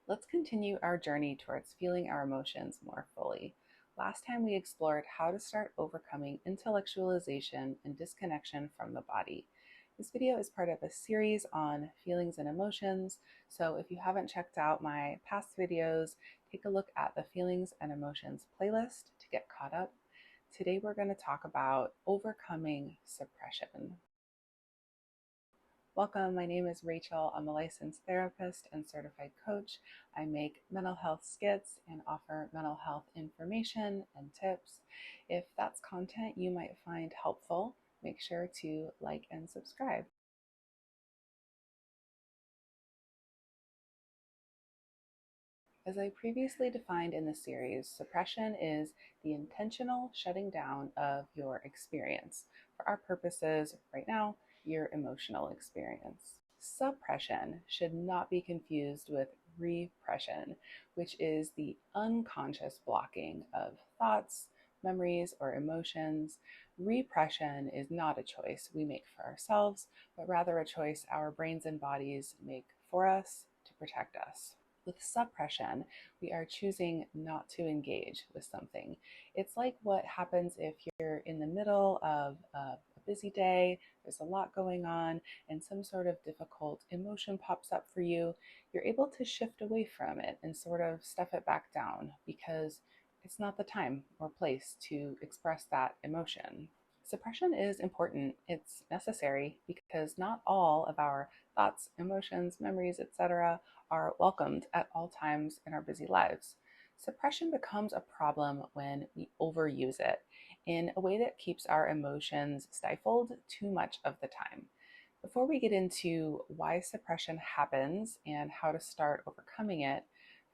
Let's continue our journey towards feeling our emotions more fully. Last time we explored how to start overcoming intellectualization and disconnection from the body. This video is part of a series on feelings and emotions, so if you haven't checked out my past videos, take a look at the feelings and emotions playlist to get caught up. Today we're going to talk about overcoming suppression. Welcome, my name is Rachel. I'm a licensed therapist and certified coach. I make mental health skits and offer mental health information and tips. If that's content you might find helpful, make sure to like and subscribe. As I previously defined in the series, suppression is the intentional shutting down of your experience. For our purposes right now, your emotional experience. Suppression should not be confused with repression, which is the unconscious blocking of thoughts, memories, or emotions. Repression is not a choice we make for ourselves, but rather a choice our brains and bodies make for us to protect us. With suppression, we are choosing not to engage with something. It's like what happens if you're in the middle of a busy day, there's a lot going on, and some sort of difficult emotion pops up for you. You're able to shift away from it and sort of stuff it back down because it's not the time or place to express that emotion. Suppression is important. It's necessary because not all of our thoughts, emotions, memories, etc., are welcomed at all times in our busy lives. Suppression becomes a problem when we overuse it in a way that keeps our emotions stifled too much of the time. Before we get into why suppression happens and how to start overcoming it,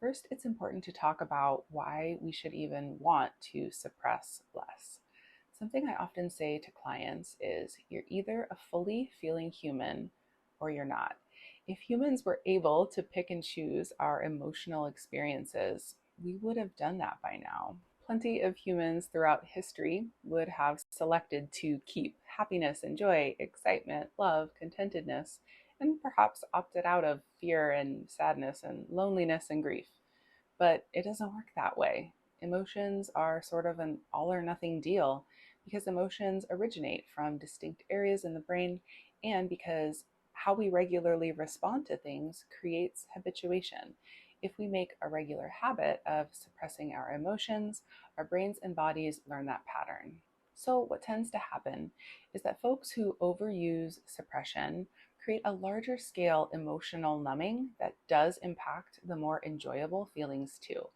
first it's important to talk about why we should even want to suppress less. Something I often say to clients is you're either a fully feeling human or you're not. If humans were able to pick and choose our emotional experiences, we would have done that by now. Plenty of humans throughout history would have selected to keep happiness and joy, excitement, love, contentedness, and perhaps opted out of fear and sadness and loneliness and grief. But it doesn't work that way. Emotions are sort of an all or nothing deal because emotions originate from distinct areas in the brain and because how we regularly respond to things creates habituation. If we make a regular habit of suppressing our emotions, our brains and bodies learn that pattern. So, what tends to happen is that folks who overuse suppression create a larger scale emotional numbing that does impact the more enjoyable feelings too.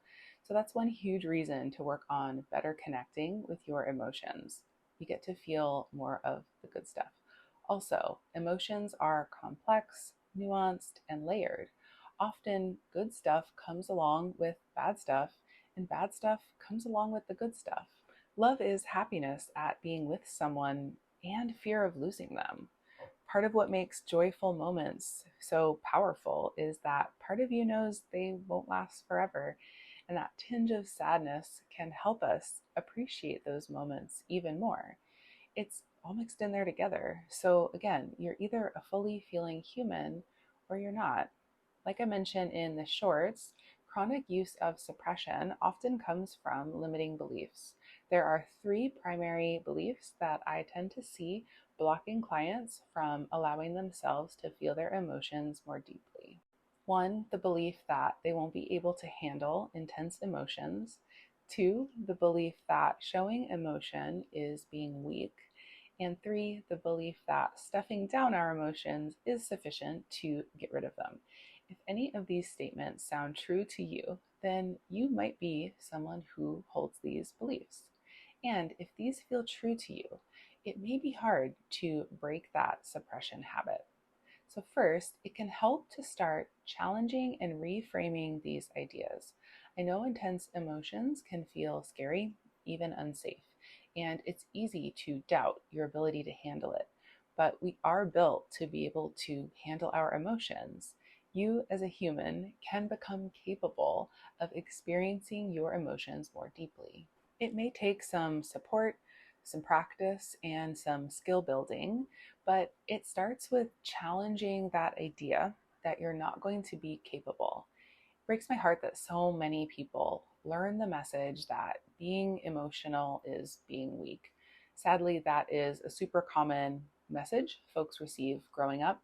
So, that's one huge reason to work on better connecting with your emotions. You get to feel more of the good stuff. Also, emotions are complex, nuanced, and layered. Often, good stuff comes along with bad stuff, and bad stuff comes along with the good stuff. Love is happiness at being with someone and fear of losing them. Part of what makes joyful moments so powerful is that part of you knows they won't last forever, and that tinge of sadness can help us appreciate those moments even more. It's all mixed in there together. So, again, you're either a fully feeling human or you're not. Like I mentioned in the shorts, chronic use of suppression often comes from limiting beliefs. There are three primary beliefs that I tend to see blocking clients from allowing themselves to feel their emotions more deeply. One, the belief that they won't be able to handle intense emotions. Two, the belief that showing emotion is being weak. And three, the belief that stuffing down our emotions is sufficient to get rid of them. If any of these statements sound true to you, then you might be someone who holds these beliefs. And if these feel true to you, it may be hard to break that suppression habit. So, first, it can help to start challenging and reframing these ideas. I know intense emotions can feel scary, even unsafe, and it's easy to doubt your ability to handle it. But we are built to be able to handle our emotions. You, as a human, can become capable of experiencing your emotions more deeply. It may take some support, some practice, and some skill building, but it starts with challenging that idea that you're not going to be capable. breaks my heart that so many people learn the message that being emotional is being weak. Sadly, that is a super common message folks receive growing up.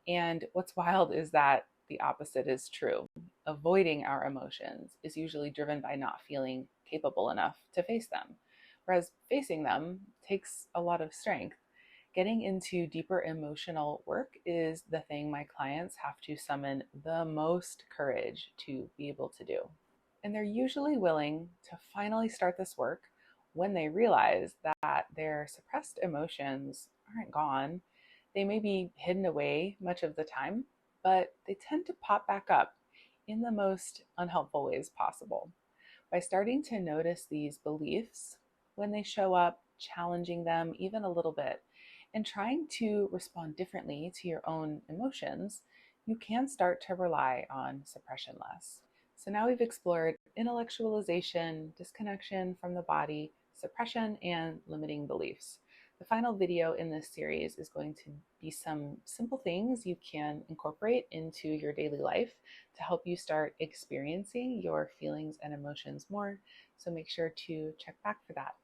And what's wild is that the opposite is true. Avoiding our emotions is usually driven by not feeling capable enough to face them, whereas facing them takes a lot of strength. Getting into deeper emotional work is the thing my clients have to summon the most courage to be able to do. And they're usually willing to finally start this work when they realize that their suppressed emotions aren't gone. They may be hidden away much of the time, but they tend to pop back up in the most unhelpful ways possible. By starting to notice these beliefs when they show up, challenging them even a little bit, and trying to respond differently to your own emotions, you can start to rely on suppression less. So now we've explored intellectualization, disconnection from the body, suppression, and limiting beliefs. The final video in this series is going to be some simple things you can incorporate into your daily life to help you start experiencing your feelings and emotions more. So make sure to check back for that.